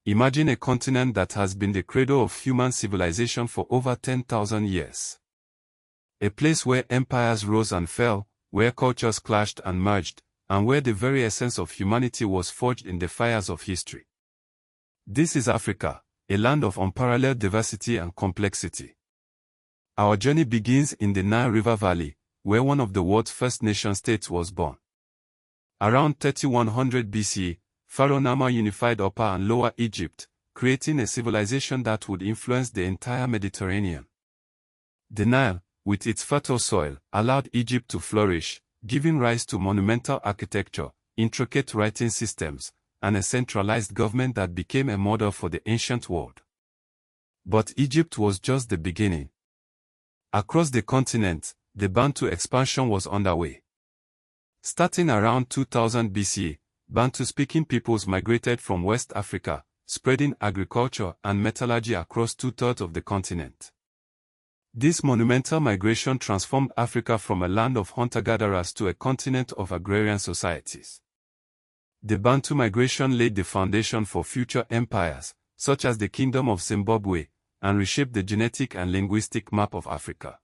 Imagine a continent that has been the cradle of human civilization for over 10,000 years. A place where empires rose and fell, where cultures clashed and merged, and where the very essence of humanity was forged in the fires of history. This is Africa, a land of unparalleled diversity and complexity. Our journey begins in the Nile River Valley, where one of the world's first nation-states was born. Around 3100 BC, Pharaoh Nama unified Upper and Lower Egypt, creating a civilization that would influence the entire Mediterranean. The Nile, with its fertile soil, allowed Egypt to flourish, giving rise to monumental architecture, intricate writing systems, and a centralized government that became a model for the ancient world. But Egypt was just the beginning. Across the continent, the Bantu expansion was underway. Starting around 2000 BC, Bantu-speaking peoples migrated from West Africa, spreading agriculture and metallurgy across two-thirds of the continent. This monumental migration transformed Africa from a land of hunter-gatherers to a continent of agrarian societies. The Bantu migration laid the foundation for future empires, such as the Kingdom of Zimbabwe, and reshaped the genetic and linguistic map of Africa.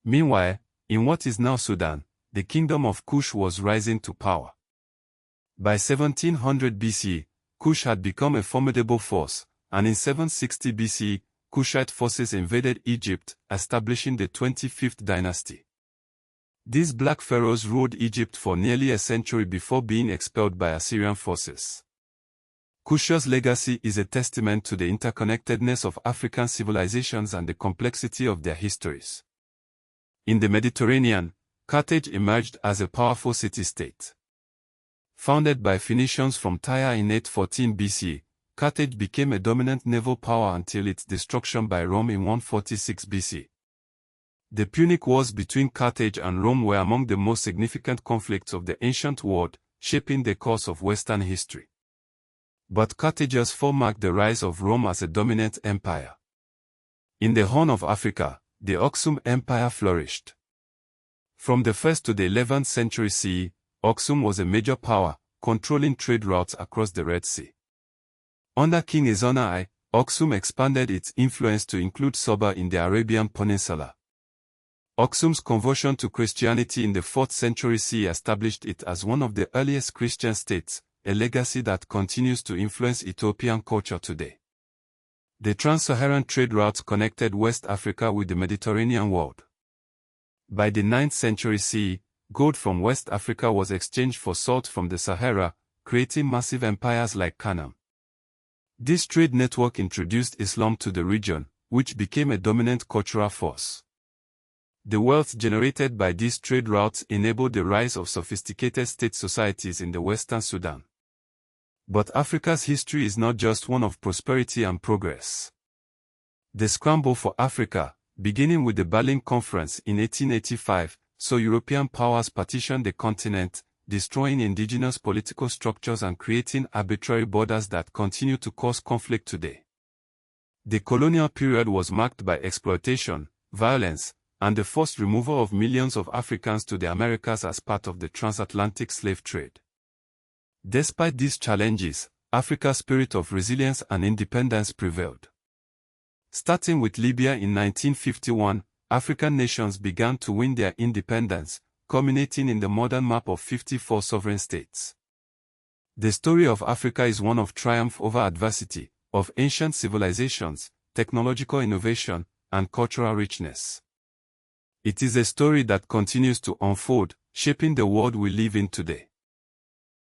Meanwhile, in what is now Sudan, the Kingdom of Kush was rising to power. By 1700 BC, Kush had become a formidable force, and in 760 BC, Kushite forces invaded Egypt, establishing the 25th dynasty. These black pharaohs ruled Egypt for nearly a century before being expelled by Assyrian forces. Kush's legacy is a testament to the interconnectedness of African civilizations and the complexity of their histories. In the Mediterranean, Carthage emerged as a powerful city-state. Founded by Phoenicians from Tyre in 814 BC, Carthage became a dominant naval power until its destruction by Rome in 146 BC. The Punic Wars between Carthage and Rome were among the most significant conflicts of the ancient world, shaping the course of Western history. But Carthage's fall marked the rise of Rome as a dominant empire. In the Horn of Africa, the Aksum Empire flourished. From the 1st to the 11th century CE, Aksum was a major power, controlling trade routes across the Red Sea. Under King Ezana I, Aksum expanded its influence to include Soba in the Arabian Peninsula. Aksum's conversion to Christianity in the 4th century CE established it as one of the earliest Christian states, a legacy that continues to influence Ethiopian culture today. The Trans-Saharan trade routes connected West Africa with the Mediterranean world. By the 9th century CE, gold from West Africa was exchanged for salt from the Sahara, creating massive empires like Canaan. This trade network introduced Islam to the region, which became a dominant cultural force. The wealth generated by these trade routes enabled the rise of sophisticated state societies in the Western Sudan. But Africa's history is not just one of prosperity and progress. The scramble for Africa, beginning with the Berlin Conference in 1885, saw European powers partition the continent, destroying indigenous political structures and creating arbitrary borders that continue to cause conflict today. The colonial period was marked by exploitation, violence, and the forced removal of millions of Africans to the Americas as part of the transatlantic slave trade. Despite these challenges, Africa's spirit of resilience and independence prevailed. Starting with Libya in 1951, African nations began to win their independence, culminating in the modern map of 54 sovereign states. The story of Africa is one of triumph over adversity, of ancient civilizations, technological innovation, and cultural richness. It is a story that continues to unfold, shaping the world we live in today.